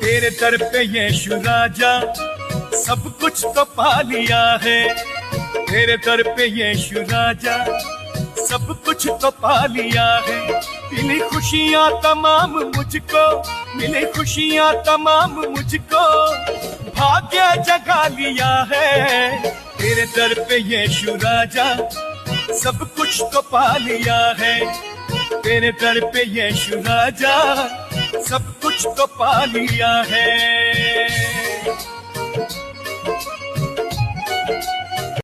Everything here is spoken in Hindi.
तेरे दर पे यीशु राजा सब कुछ तो पा लिया है। तेरे दर पे यीशु राजा सब कुछ तो पा लिया है। मिली खुशियाँ तमाम मुझको, मिली खुशियाँ तमाम मुझको, भाग्य जगा लिया है। तेरे दर पे यीशु राजा सब कुछ तो पा लिया है। तेरे दर पे यीशु राजा सब कुछ तो पा लिया है।